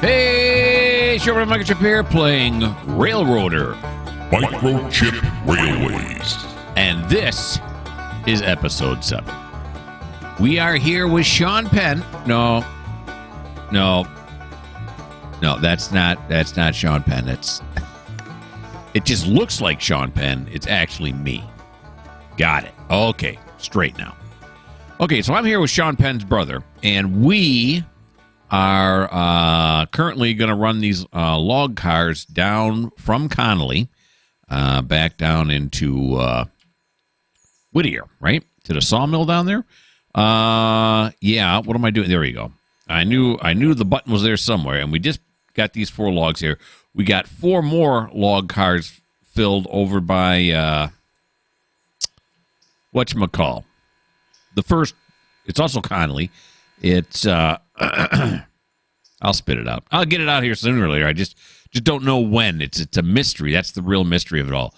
Hey, Sherman Mikerowchip here playing Railroader. Mikerowchip Railways. And this is episode 7. We are here with Sean Penn. No, that's not Sean Penn. It just looks like Sean Penn. It's actually me. Got it. Okay, straight now. Okay, so I'm here with Sean Penn's brother, and we are currently going to run these log cars down from Connolly back down into Whittier, right? To the sawmill down there. Yeah, what am I doing? There we go. I knew the button was there somewhere, and we just got these 4 logs here. We got 4 more log cars filled over by whatchamacall. The first, it's also Connolly. It's I'll spit it out. I'll get it out here sooner or later. I just don't know when. It's a mystery. That's the real mystery of it all.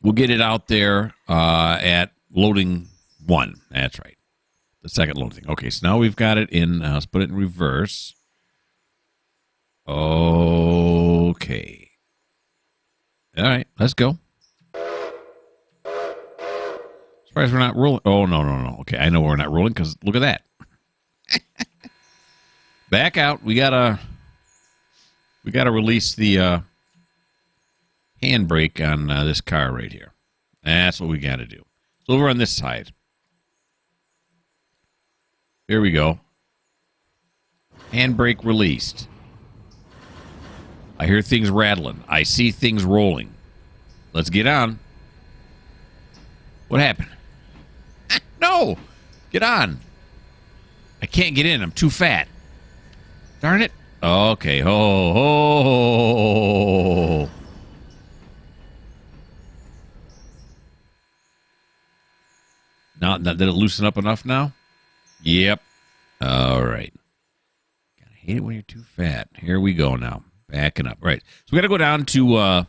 We'll get it out there at loading 1. That's right. The second loading thing. Okay, so now we've got it in. Let's put it in reverse. Okay. All right, let's go. Surprised we're not rolling. Oh, no. Okay, I know we're not rolling because look at that. Back out. We gotta release the handbrake on this car right here. That's what we gotta do. So over on this side. Here we go. Handbrake released. I hear things rattling. I see things rolling. Let's get on. What happened? No! Get on. I can't get in. I'm too fat. Darn it. Okay. Oh. Now, did it loosen up enough now? Yep. All right. I hate it when you're too fat. Here we go now. Backing up. Right. So we got to go down to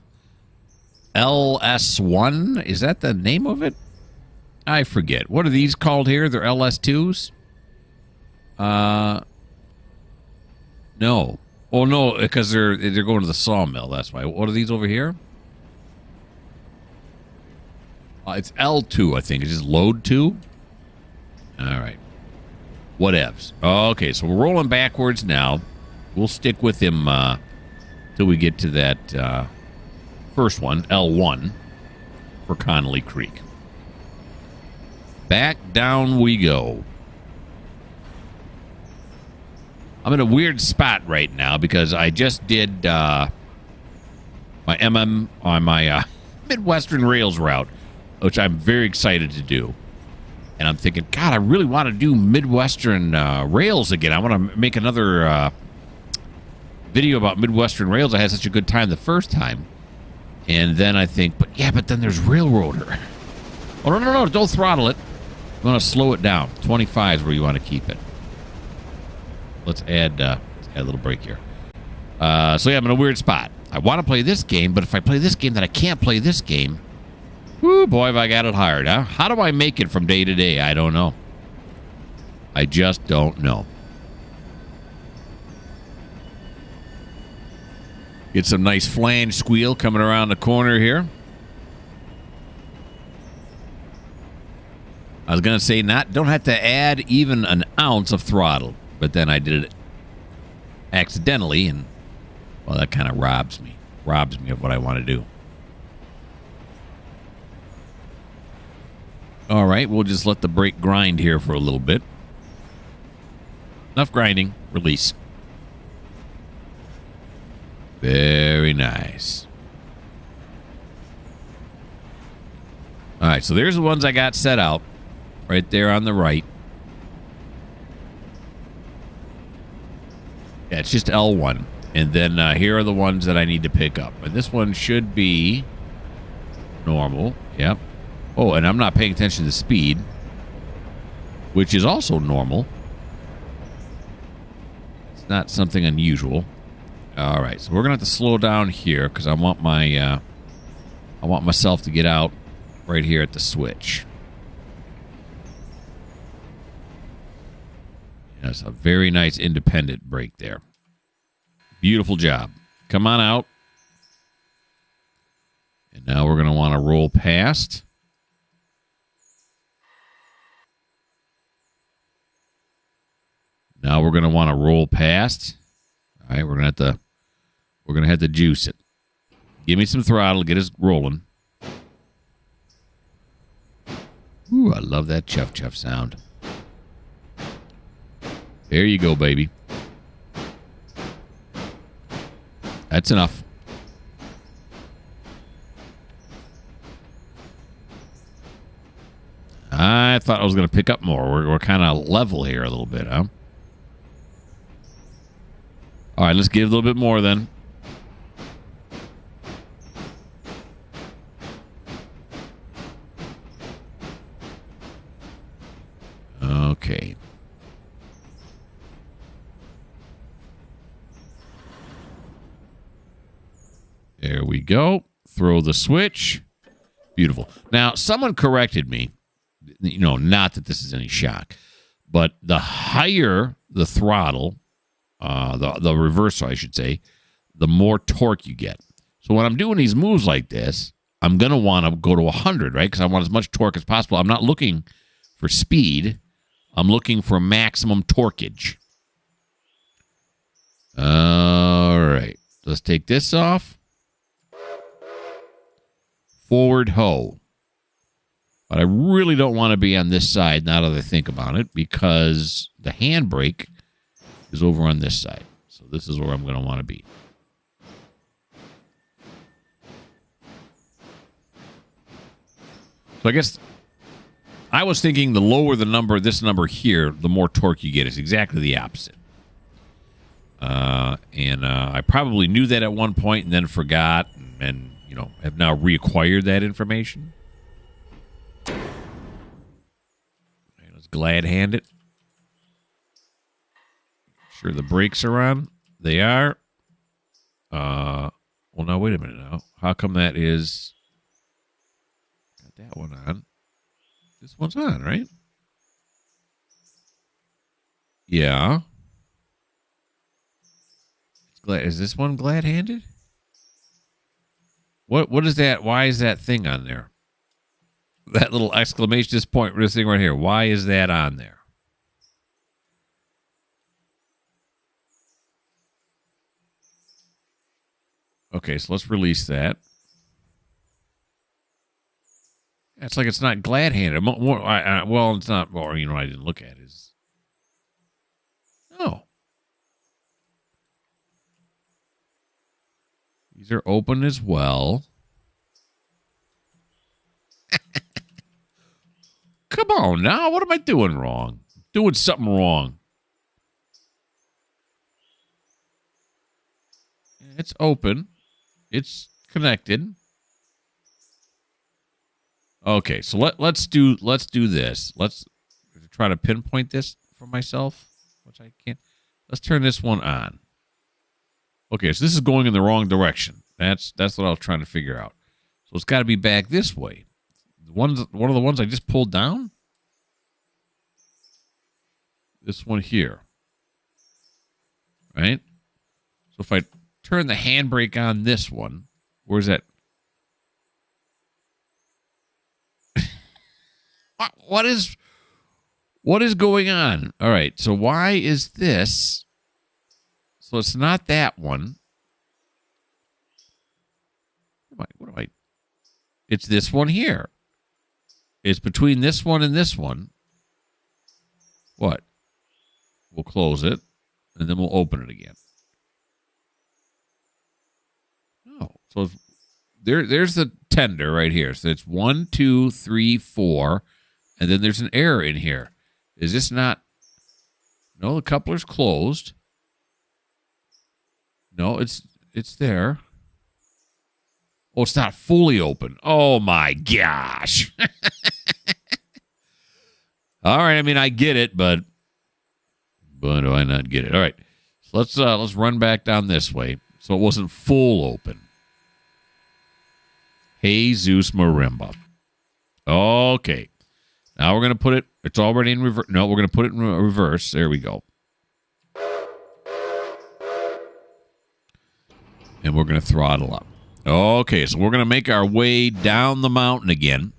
LS1. Is that the name of it? I forget. What are these called here? They're LS2s? No. Oh, no, because they're going to the sawmill. That's why. What are these over here? It's L2, I think. It's just load 2? All right. Whatevs. Okay, so we're rolling backwards now. We'll stick with him till we get to that first one, L1, for Connolly Creek. Back down we go. I'm in a weird spot right now because I just did my MM on my Midwestern Rails route, which I'm very excited to do. And I'm thinking, God, I really want to do Midwestern Rails again. I want to make another video about Midwestern Rails. I had such a good time the first time. And then I think, but then there's Railroader. Oh, no, don't throttle it. You want to slow it down. 25 is where you want to keep it. Let's add a little break here. So yeah, I'm in a weird spot. I want to play this game, but if I play this game, then I can't play this game. Whoo, boy, have I got it hard, huh? How do I make it from day to day? I don't know. I just don't know. Get some nice flange squeal coming around the corner here. I was going to say don't have to add even an ounce of throttle, but then I did it accidentally, and, well, that kind of robs me of what I want to do. All right, we'll just let the brake grind here for a little bit. Enough grinding. Release. Very nice. All right, so there's the ones I got set out. Right there on the right. Yeah, it's just L1. And then here are the ones that I need to pick up. And this one should be normal. Yep. Oh, and I'm not paying attention to the speed, which is also normal. It's not something unusual. All right, so we're going to have to slow down here because I want myself to get out right here at the switch. That's a very nice independent brake there. Beautiful job. Come on out. And now we're going to want to roll past. Now we're going to want to roll past. All right, we're going to have to juice it. Give me some throttle, get us rolling. Ooh, I love that chuff chuff sound. There you go, baby. That's enough. I thought I was going to pick up more. We're kind of level here a little bit, huh? All right, let's give a little bit more then. Okay. There we go. Throw the switch. Beautiful. Now, someone corrected me. You know, not that this is any shock, but the higher the throttle, the reversal, I should say, the more torque you get. So when I'm doing these moves like this, I'm going to want to go to 100, right? Because I want as much torque as possible. I'm not looking for speed. I'm looking for maximum torquage. All right. Let's take this off. Forward hoe. But I really don't want to be on this side now that I think about it, because the handbrake is over on this side. So this is where I'm going to want to be. So I guess I was thinking the lower the number, this number here, the more torque you get. It's exactly the opposite. I probably knew that at one point and then forgot and you know, have now reacquired that information. Okay, let's glad hand it. Sure the brakes are on. They are. Well, now, wait a minute now. How come that is... Got that one on. This one's on, right? Yeah. Is this one glad-handed? What is that? Why is that thing on there? That little exclamation, this point, this thing right here. Why is that on there? Okay, so let's release that. It's like it's not glad-handed. Well, it's not. Well, you know, I didn't look at it. No. These are open as well. Come on now. What am I doing wrong? Doing something wrong. It's open. It's connected. Okay, so let's do this. Let's try to pinpoint this for myself, which I can't. Let's turn this one on. Okay, so this is going in the wrong direction. That's what I was trying to figure out. So it's got to be back this way. One of the ones I just pulled down. This one here. Right? So if I turn the handbrake on this one, where's that? What is going on? All right, so why is this? So it's not that one. What am I? It's this one here. It's between this one and this one. What? We'll close it, and then we'll open it again. Oh, so there's the tender right here. So it's 1, 2, 3, 4, and then there's an error in here. Is this not? No, the coupler's closed. No, it's there. Oh, it's not fully open. Oh my gosh. All right, I mean I get it, but do I not get it? All right. So let's run back down this way. So it wasn't full open. Jesus Marimba. Okay. Now we're going to put it, it's already in reverse. No, we're going to put it in reverse. There we go. And we're going to throttle up. Okay, so we're going to make our way down the mountain again,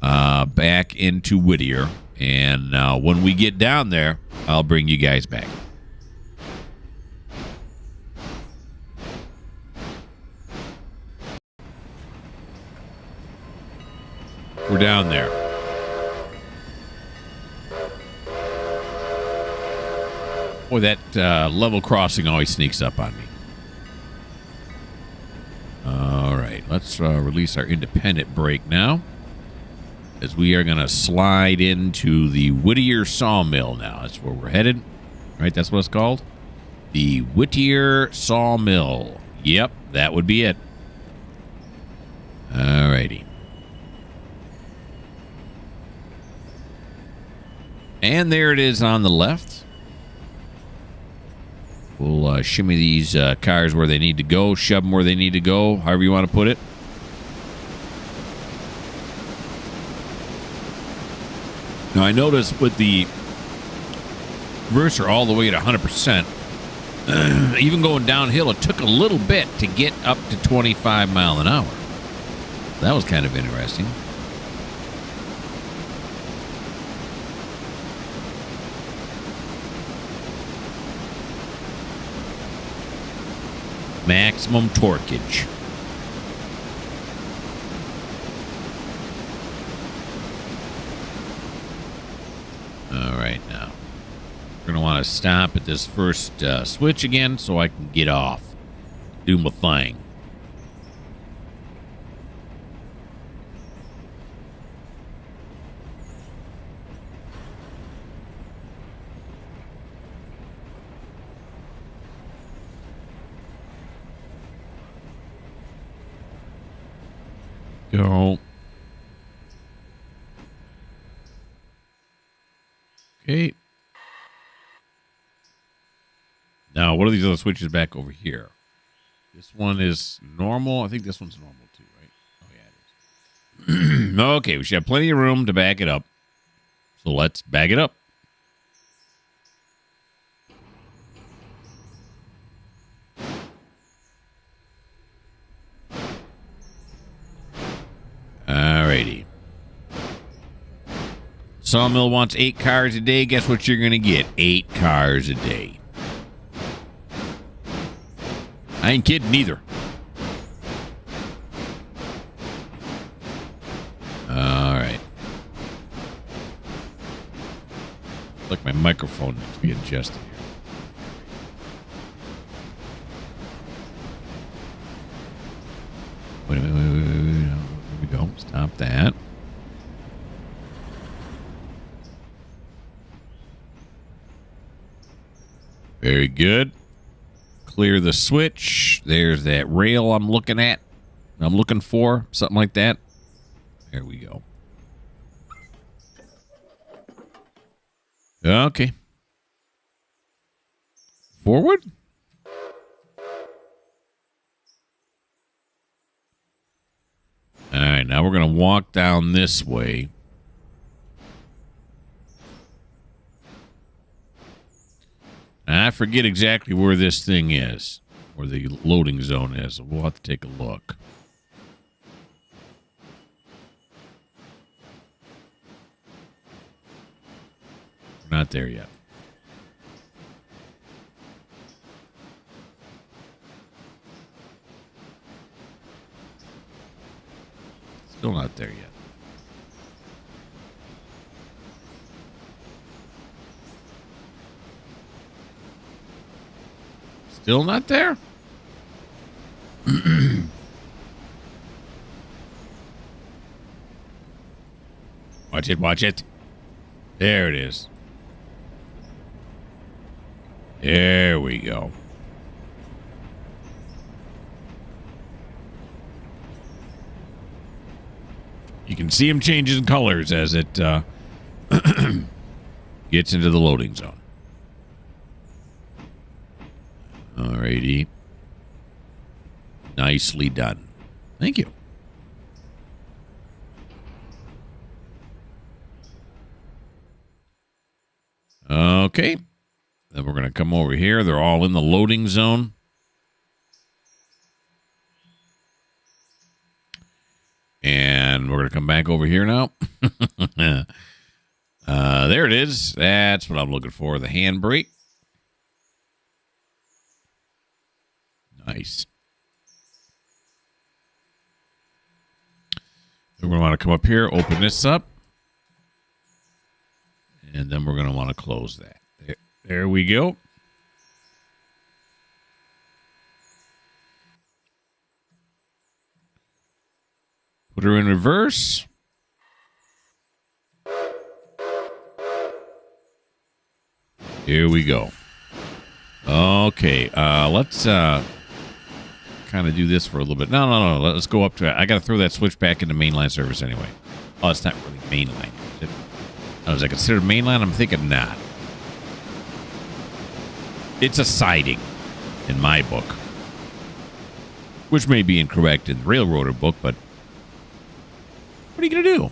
back into Whittier. And when we get down there, I'll bring you guys back. We're down there. Boy, that level crossing always sneaks up on me. All right, let's release our independent brake now, as we are going to slide into the Whittier Sawmill now. That's where we're headed, right? That's what it's called? The Whittier Sawmill. Yep, that would be it. All righty. And there it is on the left. We'll shimmy these cars where they need to go, shove them where they need to go, however you want to put it. Now, I noticed with the reverser all the way at 100%, even going downhill, it took a little bit to get up to 25 mile an hour. That was kind of interesting. Maximum torquage. All right, now we're going to want to stop at this first switch again so I can get off. Do my thing. Go. Okay. Now, what are these other switches back over here? This one is normal. I think this one's normal too, right? Oh, yeah, it is. Okay, we should have plenty of room to back it up. So let's back it up. Alrighty. Sawmill wants 8 cars a day. Guess what you're going to get? 8 cars a day. I ain't kidding either. Alright. Look, my microphone needs to be adjusted here. Wait. Here we go. Stop that. Very good. Clear the switch. There's that rail I'm looking at. I'm looking for. Something like that. There we go. Okay. Forward. All right, now we're going to walk down this way. I forget exactly where this thing is, where the loading zone is. We'll have to take a look. We're not there yet. Still not there yet. Still not there? Watch it, watch it. There it is. There we go. You can see them changing colors as it gets into the loading zone. Alrighty. Nicely done. Thank you. Okay. Then we're going to come over here. They're all in the loading zone. And we're going to come back over here now. There it is. That's what I'm looking for. The handbrake. Nice. Then we're going to want to come up here, open this up. And then we're going to want to close that. There we go. Put her in reverse. Here we go. Okay, let's kind of do this for a little bit. No. Let's go up to it. I got to throw that switch back into mainline service anyway. Oh, it's not really mainline. Is it? Oh, is that considered mainline? I'm thinking not. It's a siding in my book, which may be incorrect in the railroader book, but what are you going to do?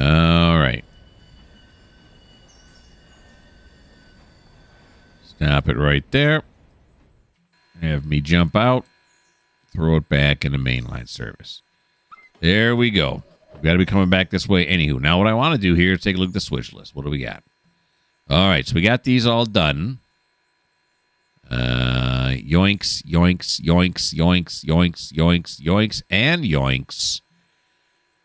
All right. Stop it right there. Have me jump out. Throw it back into mainline service. There we go. We've got to be coming back this way. Anywho, now what I want to do here is take a look at the switch list. What do we got? All right, so we got these all done. Yoinks, yoinks, yoinks, yoinks, yoinks, yoinks, yoinks, and yoinks.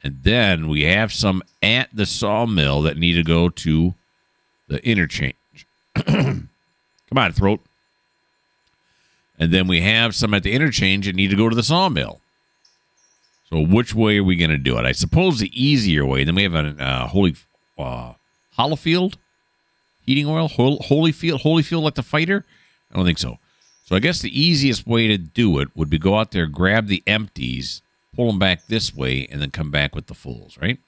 And then we have some at the sawmill that need to go to the interchange. Come on, throat. And then we have some at the interchange that need to go to the sawmill. So which way are we going to do it? I suppose the easier way. Then we have a Holyfield heating oil. Holyfield like the fighter? I don't think so. So I guess the easiest way to do it would be go out there, grab the empties, pull them back this way, and then come back with the fulls, right?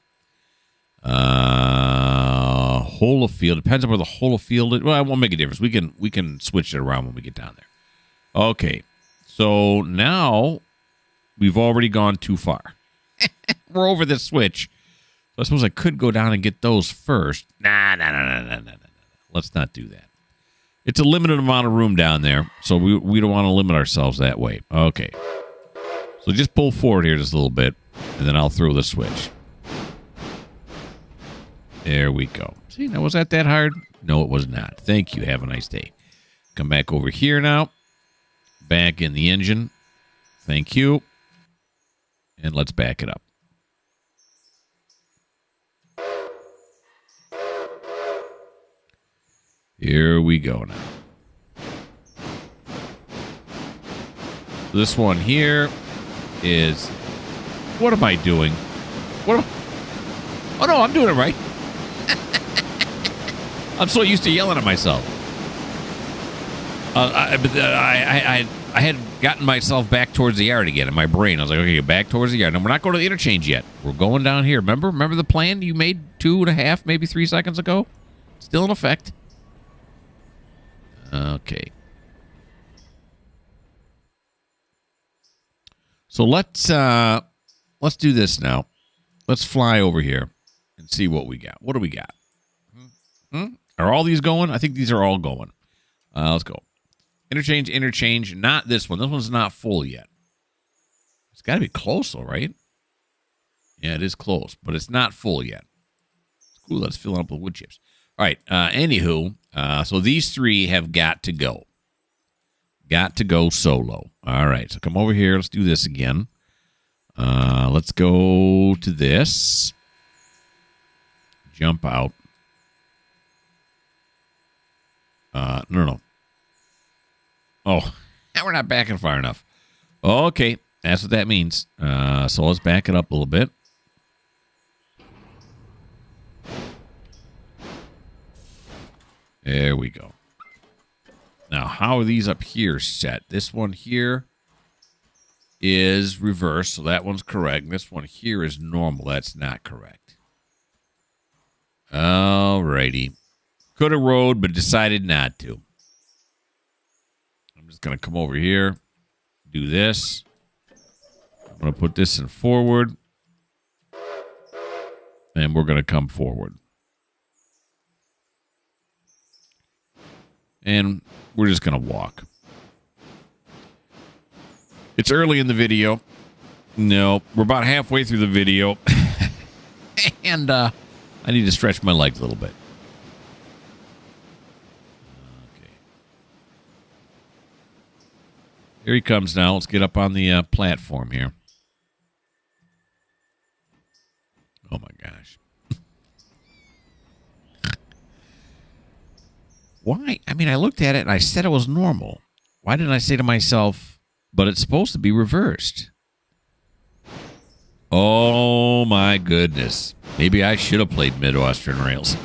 Holyfield. Depends on where the Holyfield is. Well, it won't make a difference. We can switch it around when we get down there. Okay. So now we've already gone too far. We're over this switch. So I suppose I could go down and get those first. Nah. Let's not do that. It's a limited amount of room down there, so we don't want to limit ourselves that way. Okay. So just pull forward here just a little bit, and then I'll throw the switch. There we go. See, now was that hard? No, it was not. Thank you. Have a nice day. Come back over here now. Back in the engine. Thank you. And let's back it up. Here we go now. This one here is... What am I doing? Oh, no, I'm doing it right. I'm so used to yelling at myself. I had gotten myself back towards the yard again in my brain. I was like, okay, back towards the yard. And we're not going to the interchange yet. We're going down here. Remember the plan you made 2.5, maybe 3 seconds ago? Still in effect. Okay. So let's do this now. Let's fly over here and see what we got. What do we got? Are all these going? I think these are all going. Let's go. Interchange. Not this one. This one's not full yet. It's got to be close, though, right? Yeah, it is close, but it's not full yet. Cool, let's fill it up with wood chips. All right, anywho, so these three have got to go. Got to go solo. All right, so come over here. Let's do this again. Let's go to this. Jump out. No. Oh, we're not backing far enough. Okay, that's what that means. So let's back it up a little bit. There we go. Now, how are these up here set? This one here is reverse, so that one's correct. This one here is normal. That's not correct. All righty. Could have rode, but decided not to. I'm just going to come over here, do this. I'm going to put this in forward, and we're going to come forward. And we're just going to walk. It's early in the video, No, we're about halfway through the video. And I need to stretch my legs a little bit. Okay. Here he comes now. Let's get up on the platform here. Oh, my gosh. Why? I mean, I looked at it and I said it was normal. Why didn't I say to myself, but it's supposed to be reversed? Oh, my goodness. Maybe I should have played Midwestern Rails.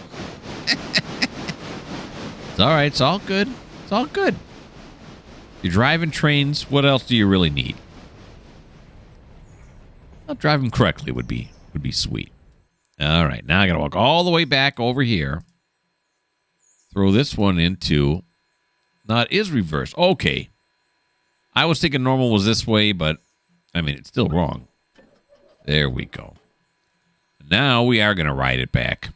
It's all right. It's all good. It's all good. You're driving trains. What else do you really need? Well, drive them correctly would be sweet. All right. Now I got to walk all the way back over here. Throw this one into... No, it is reversed. Okay. I was thinking normal was this way, but, I mean, it's still wrong. There we go. Now we are going to ride it back.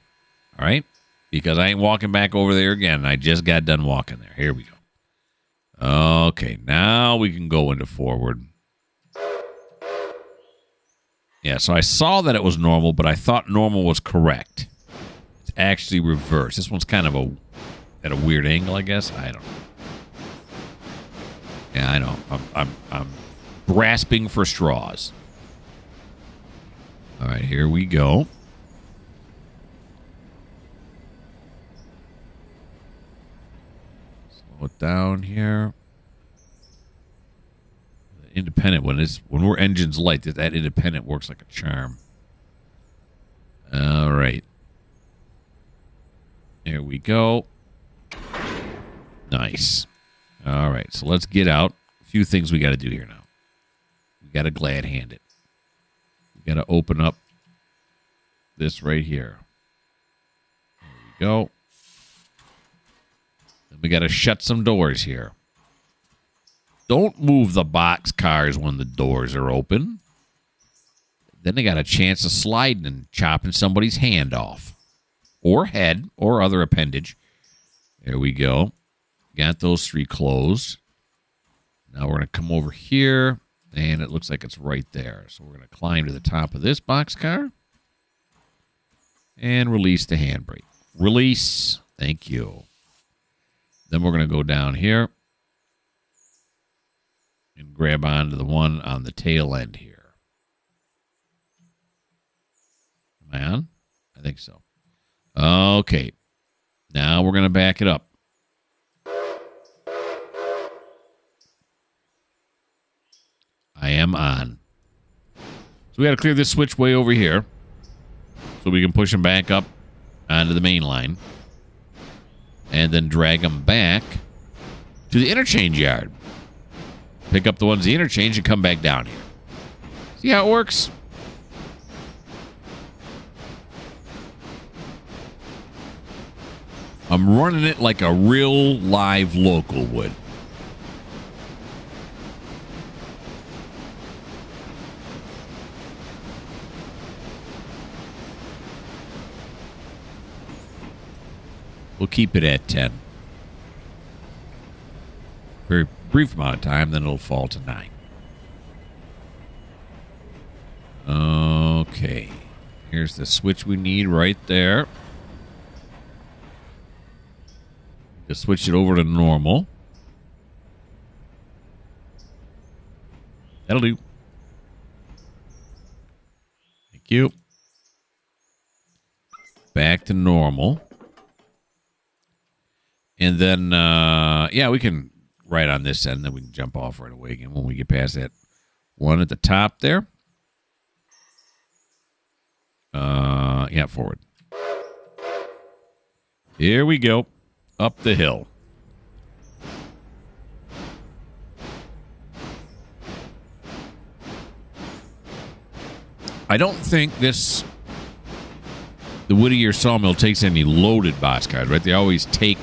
All right? Because I ain't walking back over there again. I just got done walking there. Here we go. Okay. Now we can go into forward. Yeah, so I saw that it was normal, but I thought normal was correct. It's actually reversed. This one's kind of at a weird angle, I guess. I don't know. Yeah, I know. I'm grasping for straws. All right, here we go. Slow it down here. The independent one is when we're engines light. That independent works like a charm. All right, there we go. Nice. All right, so let's get out. A few things we got to do here now. We got to glad hand it. We got to open up this right here. There we go. And we got to shut some doors here. Don't move the box cars when the doors are open. Then they got a chance of sliding and chopping somebody's hand off. Or head, or other appendage. There we go. Got those three closed. Now we're going to come over here. And it looks like it's right there. So we're going to climb to the top of this boxcar. And release the handbrake. Release. Thank you. Then we're going to go down here. And grab onto the one on the tail end here. Am I on? I think so. Okay. Now we're going to back it up. I am on. So we got to clear this switch way over here so we can push them back up onto the main line and then drag them back to the interchange yard. Pick up the ones the interchange and come back down here. See how it works? I'm running it like a real live local would. We'll keep it at 10. Very brief amount of time, then it'll fall to 9. Okay. Here's the switch we need right there. Just switch it over to normal. That'll do. Thank you. Back to normal. And then, yeah, we can ride on this end, then we can jump off right away again when we get past that one at the top there. Yeah, forward. Here we go. Up the hill. I don't think the Whittier sawmill takes any loaded boxcars, right? They always take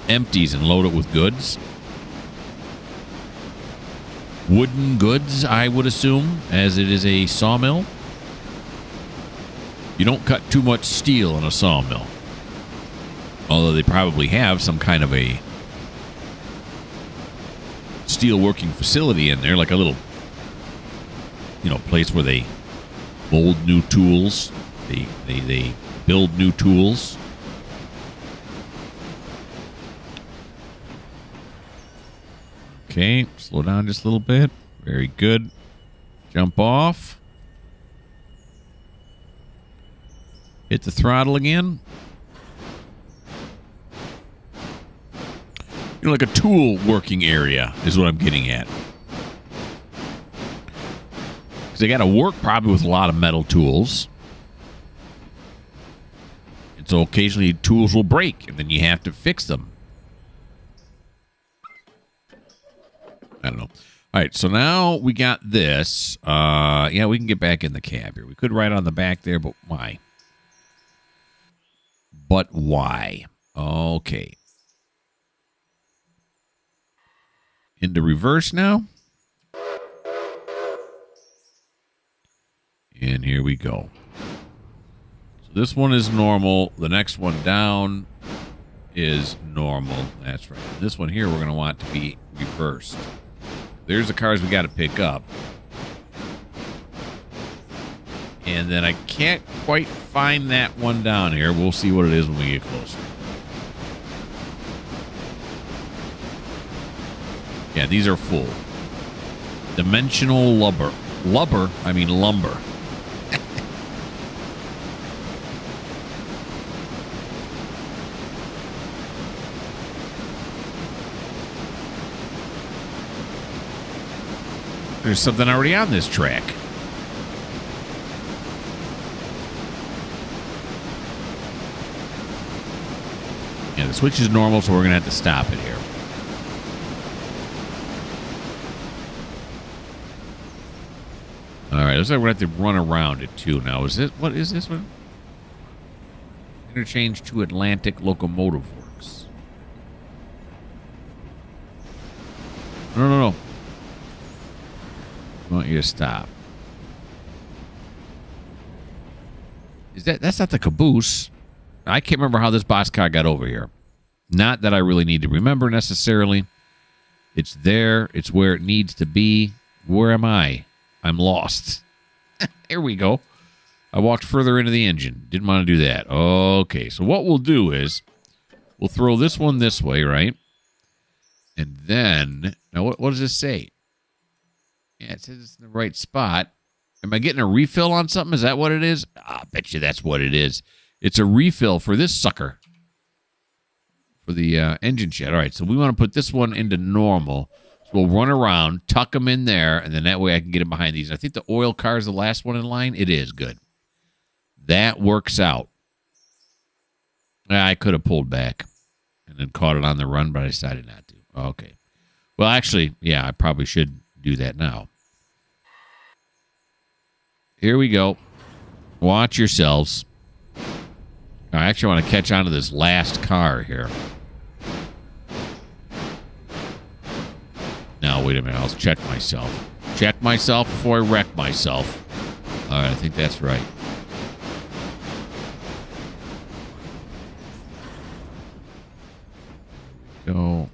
empties and load it with goods. Wooden goods, I would assume, as it is a sawmill. You don't cut too much steel in a sawmill. Although they probably have some kind of a steel working facility in there, like a little place where they mold new tools. They build new tools. Okay, slow down just a little bit. Very good. Jump off. Hit the throttle again. Like a tool working area is what I'm getting at. Because they got to work probably with a lot of metal tools. And so occasionally tools will break, and then you have to fix them. I don't know. All right, so now we got this. Yeah, we can get back in the cab here. We could ride on the back there, but why? But why? Okay. Into reverse now. And here we go. So this one is normal. The next one down is normal. That's right. This one here we're going to want to be reversed. There's the cars we got to pick up. And then I can't quite find that one down here. We'll see what it is when we get closer. Yeah, these are full. Dimensional lumber. Lumber? I mean lumber. There's something already on this track. Yeah, the switch is normal, so we're going to have to stop it here. All right, looks like we're going to have to run around it, too. Now, what is this one? Interchange to Atlantic Locomotive Works. No. I want you to stop. That's not the caboose. I can't remember how this boxcar got over here. Not that I really need to remember necessarily. It's there. It's where it needs to be. Where am I? I'm lost. Here we go. I walked further into the engine. Didn't want to do that. Okay, so what we'll do is we'll throw this one this way, right? And then, now what does this say? Yeah, it says it's in the right spot. Am I getting a refill on something? Is that what it is? I bet you that's what it is. It's a refill for this sucker. For the engine shed. All right, so we want to put this one into normal. So we'll run around, tuck them in there, and then that way I can get them behind these. I think the oil car is the last one in line. It is. Good. That works out. I could have pulled back and then caught it on the run, but I decided not to. Okay. Well, actually, yeah, I probably should do that now. Here we go. Watch yourselves. I actually want to catch on to this last car here. Now, wait a minute. I'll check myself. Check myself before I wreck myself. All right, I think that's right. Go.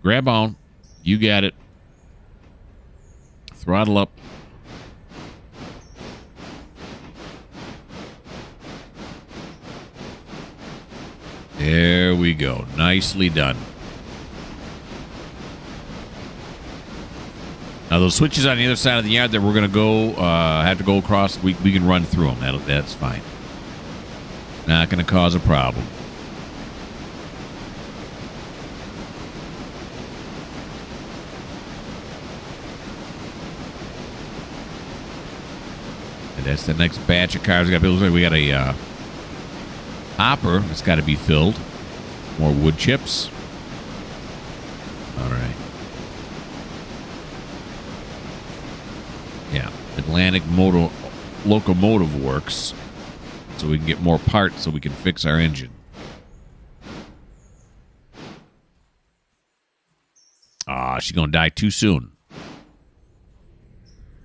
Grab on. You got it. Throttle up. There we go. Nicely done. Now, those switches on the other side of the yard that we're going to go, have to go across, we can run through them. That's fine. Not going to cause a problem. And that's the next batch of cars. We got a hopper that's got to be filled. More wood chips. All right. Yeah, Atlantic Locomotive Works, so we can get more parts so we can fix our engine. Ah, she's going to die too soon.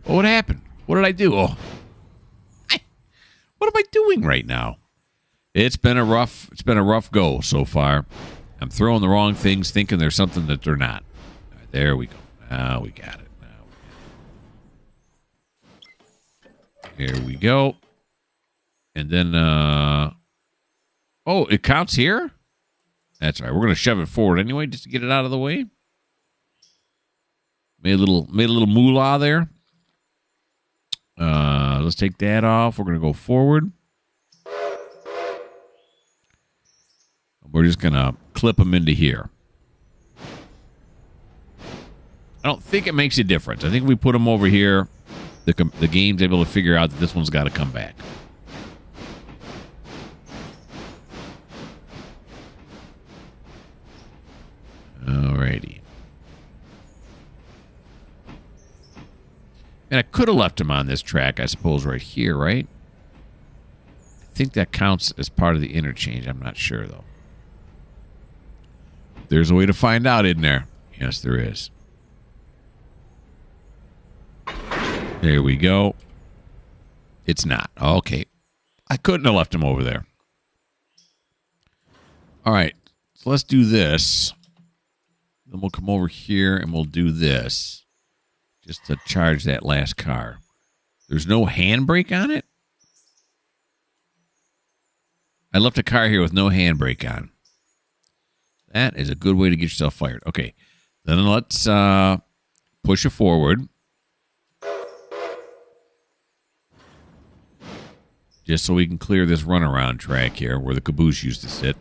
Oh, what happened? What did I do? Oh, what am I doing right now? It's been a rough go so far. I'm throwing the wrong things, thinking there's something that they're not. All right, there we go. Now we got it. There we go. And then, oh, it counts here? That's right. We're going to shove it forward anyway, just to get it out of the way. Made a little moolah there. Let's take that off. We're going to go forward. We're just going to clip them into here. I don't think it makes a difference. I think if we put them over here, the game's able to figure out that this one's got to come back. Alrighty. And I could have left him on this track, I suppose, right here, right? I think that counts as part of the interchange. I'm not sure, though. There's a way to find out, isn't there? Yes, there is. There we go. It's not. Okay. I couldn't have left him over there. All right. So let's do this. Then we'll come over here and we'll do this. Just to charge that last car. There's no handbrake on it? I left a car here with no handbrake on. That is a good way to get yourself fired. Okay. Then let's push it forward. Just so we can clear this runaround track here where the caboose used to sit.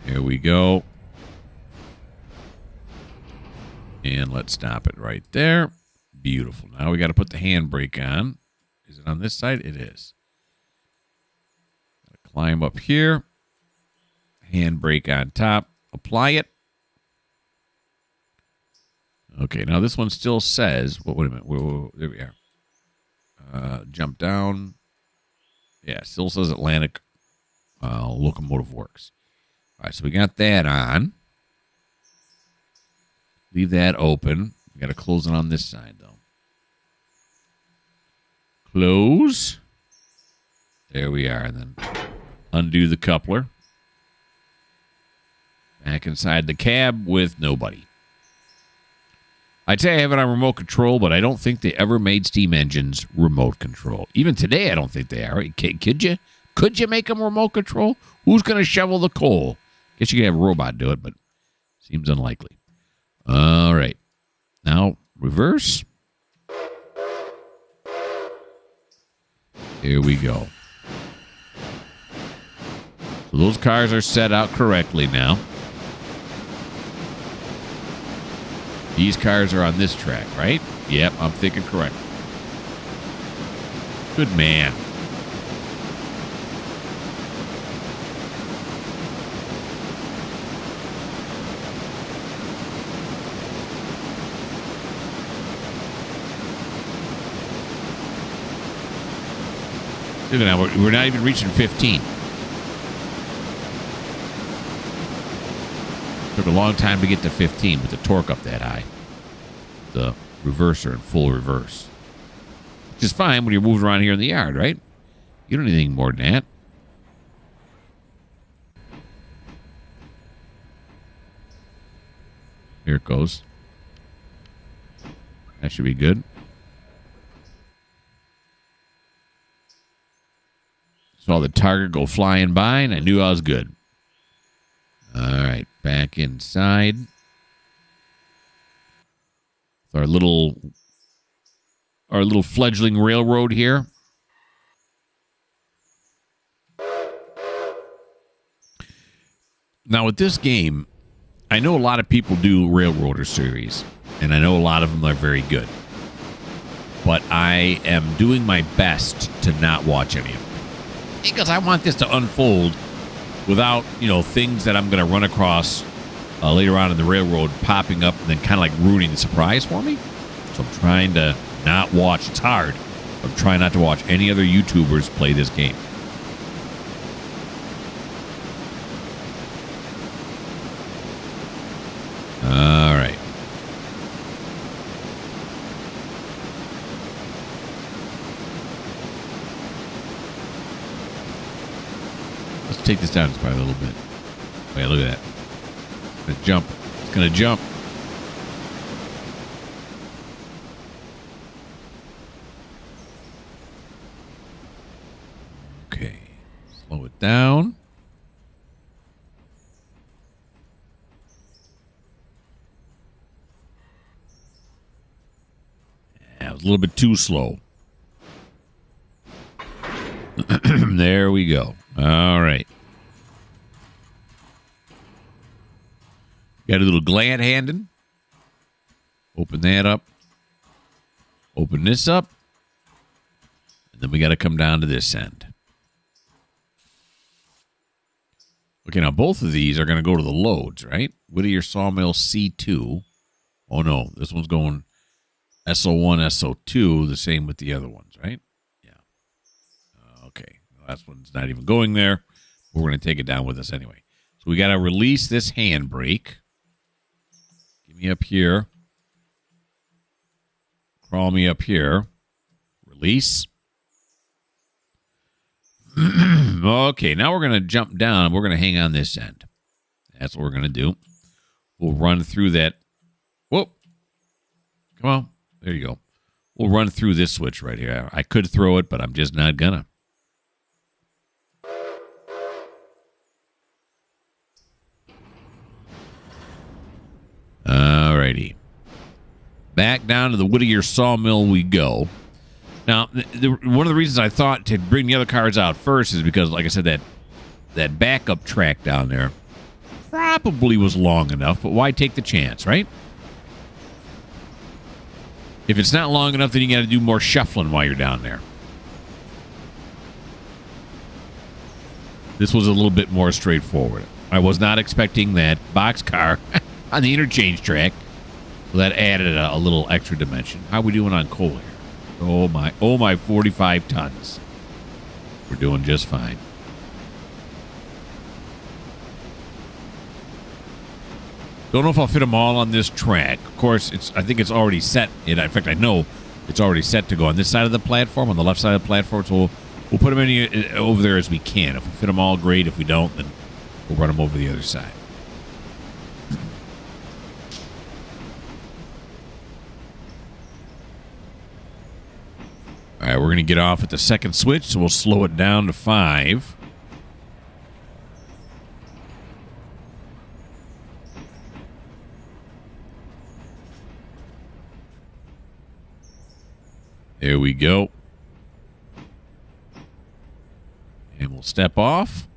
Here we go. And let's stop it right there. Beautiful. Now we got to put the handbrake on. Is it on this side? It is. Got to climb up here. Handbrake on top. Apply it. Okay, now this one still says... Wait a minute. Whoa, there we are. Jump down. Yeah, still says Atlantic Locomotive Works. All right, so we got that on. Leave that open. We got to close it on this side, though. Close. There we are. And then undo the coupler. Back inside the cab with nobody. I'd say I have it on remote control, but I don't think they ever made steam engines remote control. Even today, I don't think they are. Could you? Could you make them remote control? Who's going to shovel the coal? Guess you could have a robot do it, but seems unlikely. All right. Now, reverse. Here we go. So those cars are set out correctly now. These cars are on this track, right? Yep, I'm thinking correctly. Good man. Look at that, we're not even reaching 15. Took a long time to get to 15 with the torque up that high. The reverser in full reverse. Which is fine when you're moving around here in the yard, right? You don't need anything more than that. Here it goes. That should be good. Saw the target go flying by, and I knew I was good. All right, back inside. Our little fledgling railroad here. Now with this game, I know a lot of people do Railroader series, and I know a lot of them are very good. But I am doing my best to not watch any of them. Because I want this to unfold without, things that I'm going to run across later on in the railroad popping up and then kind of like ruining the surprise for me. So I'm trying to not watch. It's hard. I'm trying not to watch any other YouTubers play this game. All right. Let's take this down just by a little bit. Wait, look at that. It's going to jump. It's going to jump. was a little bit too slow. There we go. All right. Got a little glad handing. Open that up. Open this up. And then we got to come down to this end. Okay, now both of these are going to go to the loads, right? Whittier Sawmill C2. Oh, no. This one's going SO1, SO2, the same with the other ones, right? Yeah. Okay. Well, that one's not even going there. We're going to take it down with us anyway. So we got to release this handbrake. Get me up here. Crawl me up here. Release. Okay, now we're going to jump down. We're going to hang on this end. That's what we're going to do. We'll run through that. Whoop. Come on. There you go. We'll run through this switch right here. I could throw it, but I'm just not going to. All righty. Back down to the Whittier Sawmill we go. Now, one of the reasons I thought to bring the other cars out first is because, like I said, that backup track down there probably was long enough, but why take the chance, right? If it's not long enough, then you got to do more shuffling while you're down there. This was a little bit more straightforward. I was not expecting that boxcar on the interchange track, so that added a little extra dimension. How are we doing on coal here? Oh my 45 tons. We're doing just fine. Don't know if I'll fit them all on this track. Of course, I think it's already set. In fact, I know it's already set to go on this side of the platform, on the left side of the platform. So we'll put them over there as we can. If we fit them all, great. If we don't, then we'll run them over the other side. All right, we're going to get off at the second switch, so we'll slow it down to 5. There we go. And we'll step off.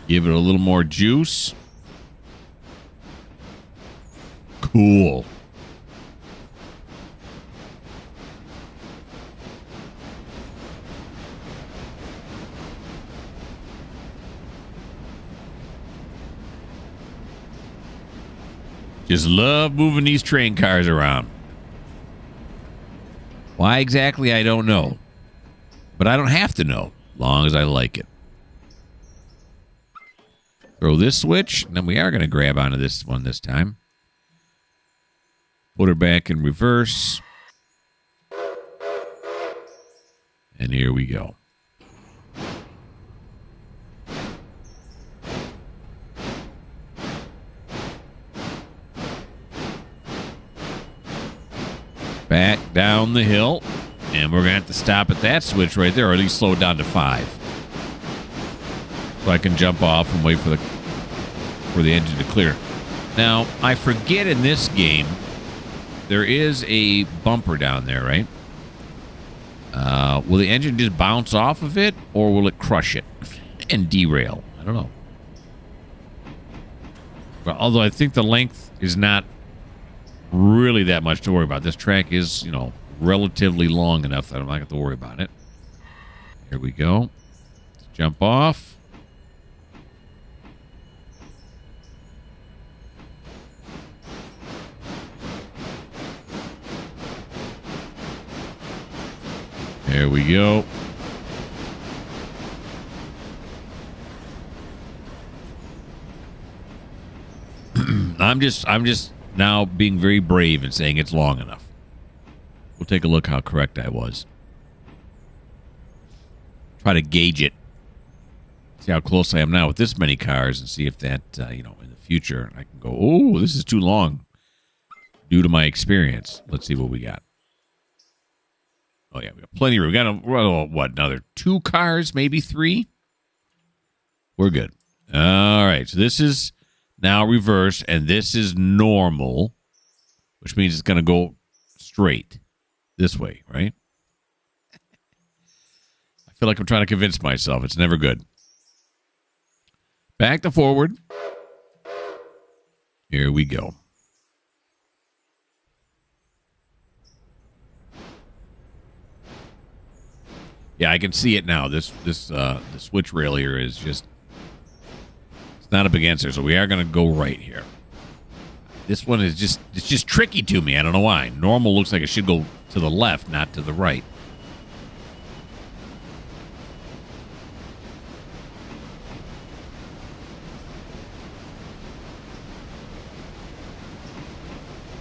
Give it a little more juice. Cool. Just love moving these train cars around. Why exactly, I don't know. But I don't have to know, as long as I like it. Throw this switch, and then we are going to grab onto this one this time. Put her back in reverse. And here we go. Back down the hill. And we're going to have to stop at that switch right there, or at least slow it down to 5. So I can jump off and wait for the engine to clear. Now, I forget in this game, there is a bumper down there, right? Will the engine just bounce off of it, or will it crush it and derail? I don't know. Well, although I think the length is not really that much to worry about. This track is, relatively long enough that I'm not going to have to worry about it. Here we go. Let's jump off. There we go. I'm just now being very brave and saying it's long enough. We'll take a look how correct I was. Try to gauge it. See how close I am now with this many cars and see if that, in the future I can go, oh, this is too long due to my experience. Let's see what we got. Oh, yeah, we got plenty of room. We got, another 2 cars, maybe 3? We're good. All right, so this is now reversed, and this is normal. which means it's going to go straight this way, right? I feel like I'm trying to convince myself. It's never good. Back to forward. Here we go. Yeah, I can see it now. The switch rail here is just, it's not up against there, so we are going to go right here. This one is just, it's just tricky to me. I don't know why. Normal looks like it should go to the left, not to the right.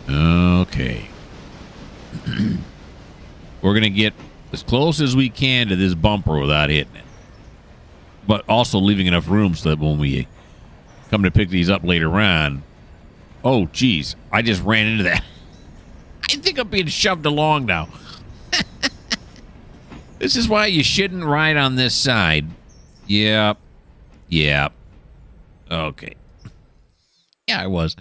Okay. We're going to get as close as we can to this bumper without hitting it. But also leaving enough room so that when we come to pick these up later on... Oh, geez. I just ran into that. I think I'm being shoved along now. This is why you shouldn't ride on this side. Yep. Yep. Okay. Yeah, I was.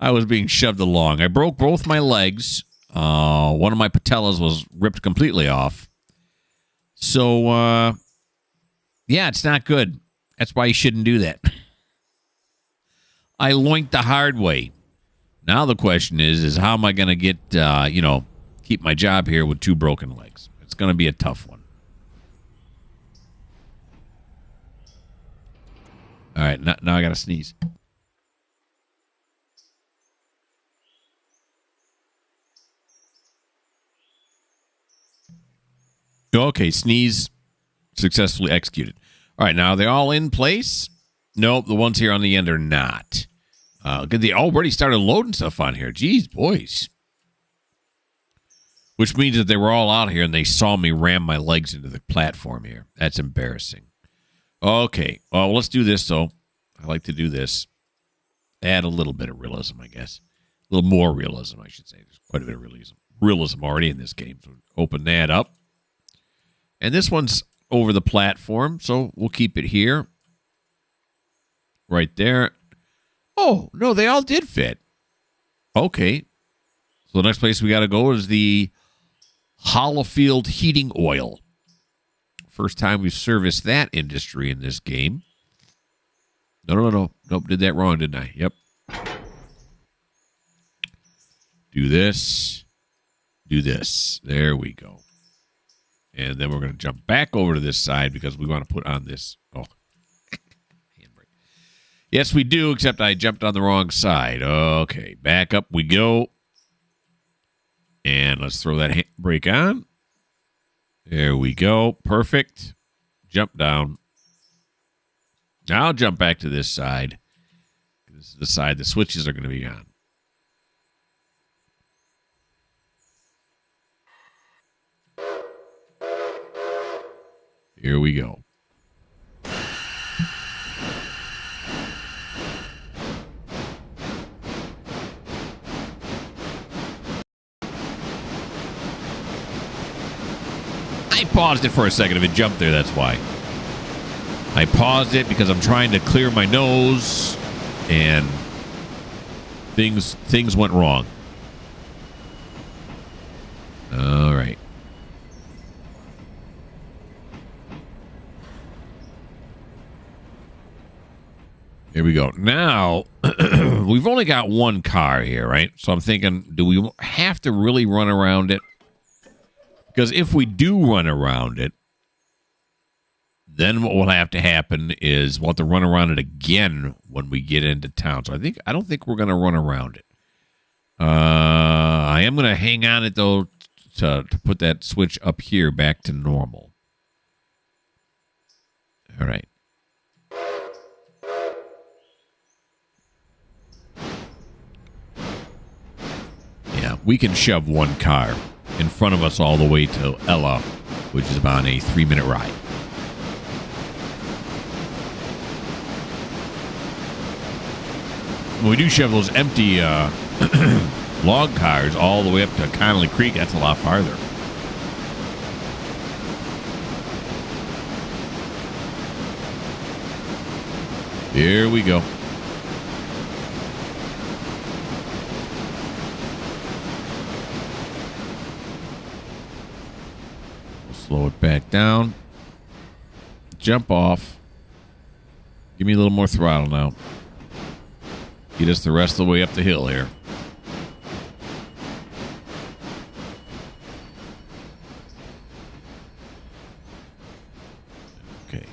I was being shoved along. I broke both my legs. One of my patellas was ripped completely off. So, yeah, it's not good. That's why you shouldn't do that. I loinked the hard way. Now the question is how am I going to get, keep my job here with 2 broken legs? It's going to be a tough one. All right, now I got to sneeze. Okay, sneeze successfully executed. All right, now are they all in place? Nope, the ones here on the end are not. They already started loading stuff on here. Jeez, boys. Which means that they were all out here and they saw me ram my legs into the platform here. That's embarrassing. Okay, well, let's do this, though. I like to do this. Add a little bit of realism, I guess. A little more realism, I should say. There's quite a bit of realism already in this game. So open that up. And this one's over the platform, so we'll keep it here. Right there. Oh, no, they all did fit. Okay. So the next place we got to go is the Hollowfield Heating Oil. First time we've serviced that industry in this game. No. Nope, did that wrong, didn't I? Yep. Do this. Do this. There we go. And then we're going to jump back over to this side because we want to put on this. Oh, handbrake. Yes, we do, except I jumped on the wrong side. Okay, back up we go. And let's throw that handbrake on. There we go. Perfect. Jump down. Now I'll jump back to this side. This is the side the switches are going to be on. Here we go. I paused it for a second. If it jumped there, that's why. I paused it because I'm trying to clear my nose, and things went wrong. All right. Here we go. Now, we've only got one car here, right? So I'm thinking, do we have to really run around it? Because if we do run around it, then what will have to happen is we'll have to run around it again when we get into town. So I don't think we're going to run around it. I am going to hang on it, though, to put that switch up here back to normal. All right. Yeah, we can shove one car in front of us all the way to Ella, which is about a 3-minute ride. When we do shove those empty log cars all the way up to Connolly Creek, that's a lot farther. Here we go. Slow it back down. Jump off. Give me a little more throttle now. Get us the rest of the way up the hill here. Okay.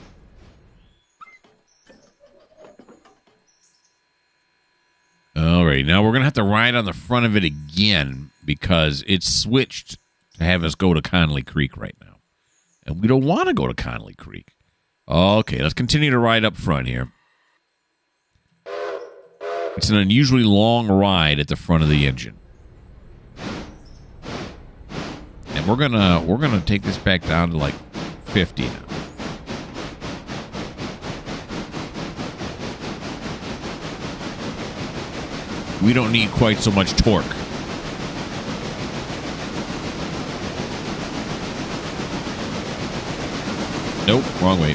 All right. Now we're going to have to ride on the front of it again because it's switched to have us go to Connolly Creek right now. And we don't want to go to Connolly Creek. Okay, let's continue to ride up front here. It's an unusually long ride at the front of the engine. And we're gonna take this back down to like 50 now. We don't need quite so much torque. Nope, wrong way.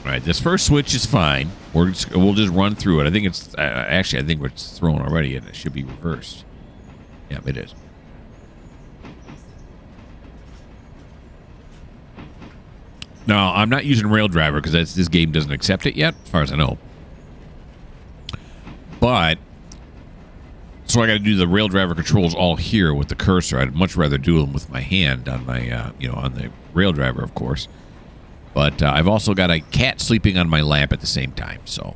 All right, this first switch is fine. We'll just run through it. I think it's actually, I think it's thrown already, and it should be reversed. Yeah, it is. No, I'm not using Rail Driver because this game doesn't accept it yet, as far as I know. But so I got to do the Rail Driver controls all here with the cursor. I'd much rather do them with my hand on my, on the Rail Driver, of course. But I've also got a cat sleeping on my lap at the same time. So,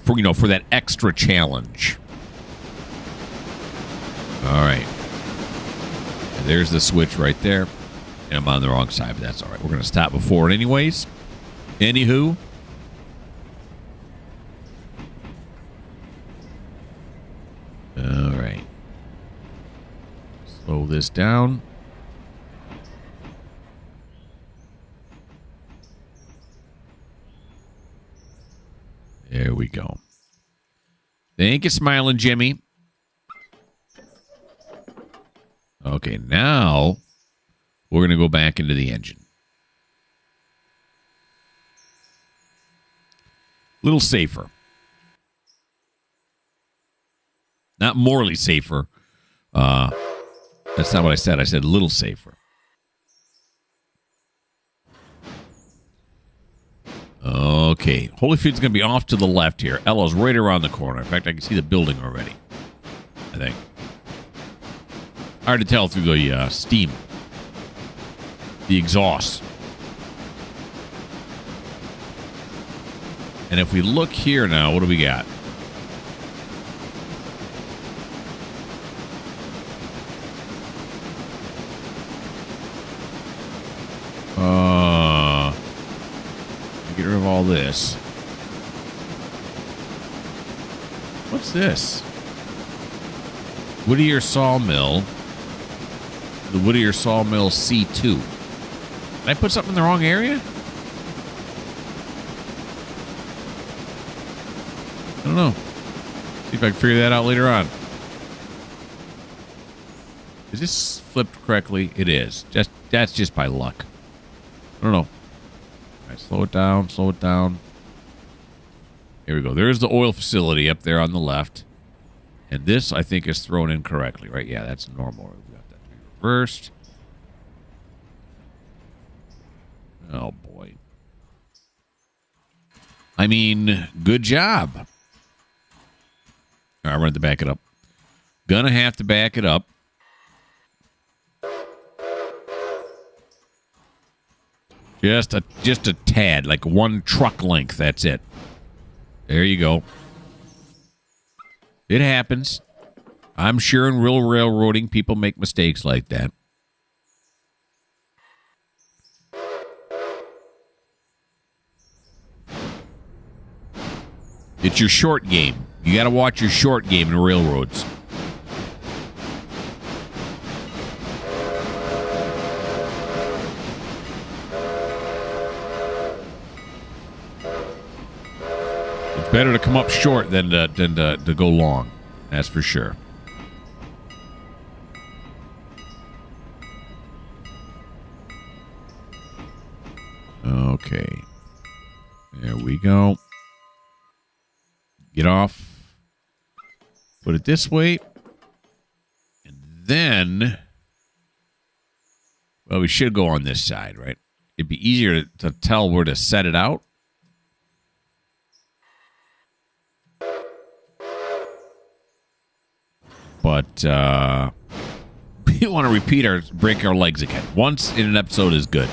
for that extra challenge. All right. And there's the switch right there. And I'm on the wrong side, but that's all right. We're going to stop before it anyways. Anywho. All right. Slow this down. There we go. Thank you, Smiling Jimmy. Okay, now we're going to go back into the engine. A little safer. Not morally safer. That's not what I said. I said a little safer. Okay. Holyfield's going to be off to the left here. Ella's right around the corner. In fact, I can see the building already. I think. Hard to tell through the steam. The exhaust. And if we look here now, what do we got? Get rid of all this. What's this? Whittier Sawmill. The Whittier Sawmill C2. Did I put something in the wrong area? I don't know. See if I can figure that out later on. Is this flipped correctly? It is. That's just by luck. I don't know. All right, slow it down, slow it down. Here we go. There's the oil facility up there on the left. And this, I think, is thrown in correctly, right? Yeah, that's normal. We got that to be reversed. Oh, boy. I mean, good job. All right, I'm going to back it up. Gonna have to back it up. Just a tad, like one truck length. That's it. There you go. It happens. I'm sure in real railroading, people make mistakes like that. It's your short game. You got to watch your short game in railroads. It's better to come up short than to go long. That's for sure. Okay. There we go. Get off. Put it this way. And then, well, we should go on this side, right? It'd be easier to tell where to set it out. But we want to break our legs again. Once in an episode is good.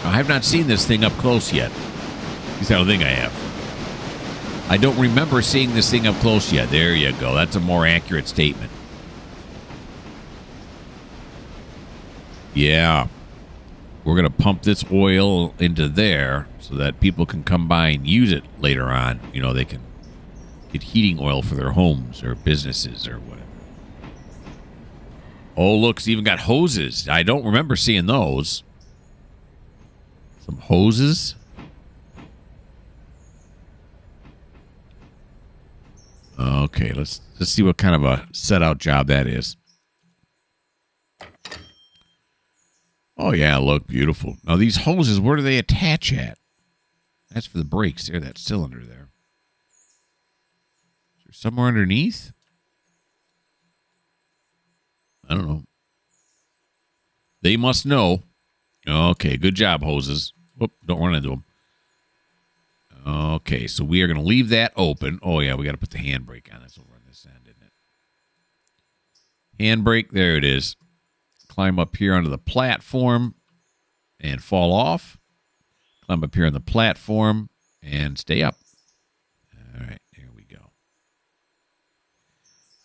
I have not seen this thing up close yet. At least I don't think I have. I don't remember seeing this thing up close yet. There you go. That's a more accurate statement. Yeah. We're going to pump this oil into there so that people can come by and use it later on. You know, they can get heating oil for their homes or businesses or whatever. Oh, look, it's even got hoses. I don't remember seeing those. Some hoses. Okay, let's see what kind of a set-out job that is. Oh, yeah, look, beautiful. Now, these hoses, where do they attach at? That's for the brakes there, that cylinder there. Is there somewhere underneath? I don't know. They must know. Okay, good job, hoses. Whoop, don't run into them. Okay, so we are going to leave that open. Oh, yeah, we got to put the handbrake on. That's over on this end, isn't it? Handbrake, there it is. Climb up here onto the platform and fall off. Climb up here on the platform and stay up. All right, there we go.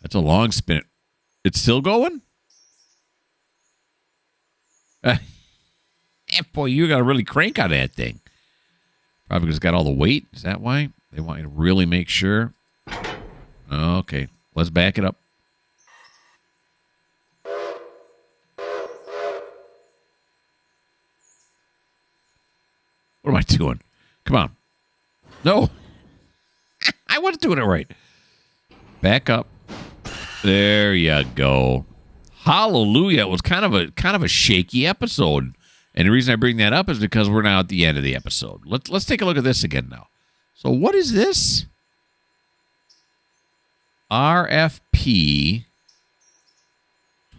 That's a long spin. It's still going? Boy, you got to really crank on that thing. Probably because it's got all the weight. Is that why? They want you to really make sure. Okay, let's back it up. What am I doing? Come on. No. I wasn't doing it right. Back up. There you go. Hallelujah. It was kind of a shaky episode. And the reason I bring that up is because we're now at the end of the episode. Let's take a look at this again now. So what is this? RFP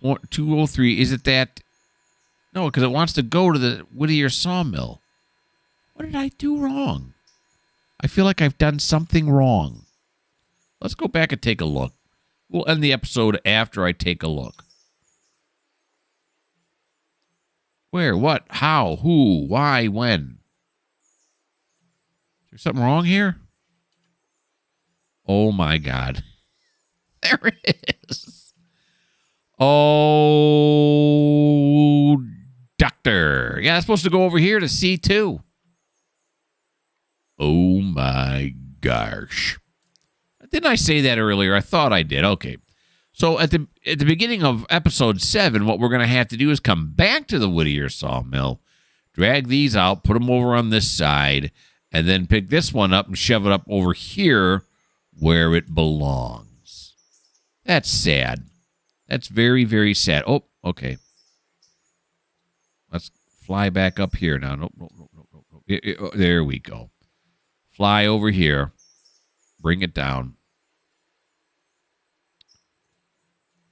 203. Is it that? No, because it wants to go to the Whittier sawmill. What did I do wrong? I feel like I've done something wrong. Let's go back and take a look. We'll end the episode after I take a look. Where? What? How? Who? Why? When? Is there something wrong here? Oh, my God. There it is. Oh, doctor. Yeah, it's supposed to go over here to C2. Oh, my gosh. Didn't I say that earlier? I thought I did. Okay. So at the beginning of episode 7, what we're going to have to do is come back to the Whittier sawmill, drag these out, put them over on this side, and then pick this one up and shove it up over here where it belongs. That's sad. That's very, very sad. Oh, okay. Let's fly back up here now. Nope. There we go. Fly over here. Bring it down.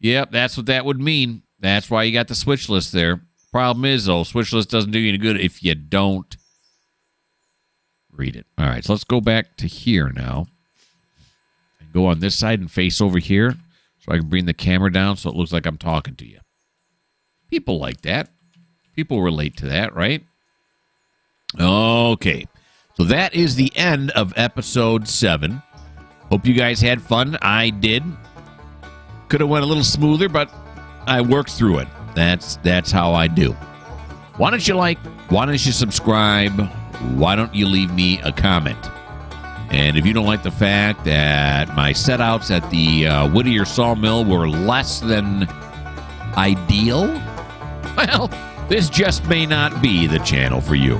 Yep, that's what that would mean. That's why you got the switch list there. Problem is, though, switch list doesn't do you any good if you don't read it. All right, so let's go back to here now. And go on this side and face over here so I can bring the camera down so it looks like I'm talking to you. People like that. People relate to that, right? Okay, so that is the end of episode 7. Hope you guys had fun. I did. Could have went a little smoother, but I worked through it. That's how I do. Why don't you like? Why don't you subscribe? Why don't you leave me a comment? And if you don't like the fact that my setouts at the Whittier sawmill were less than ideal, well, this just may not be the channel for you.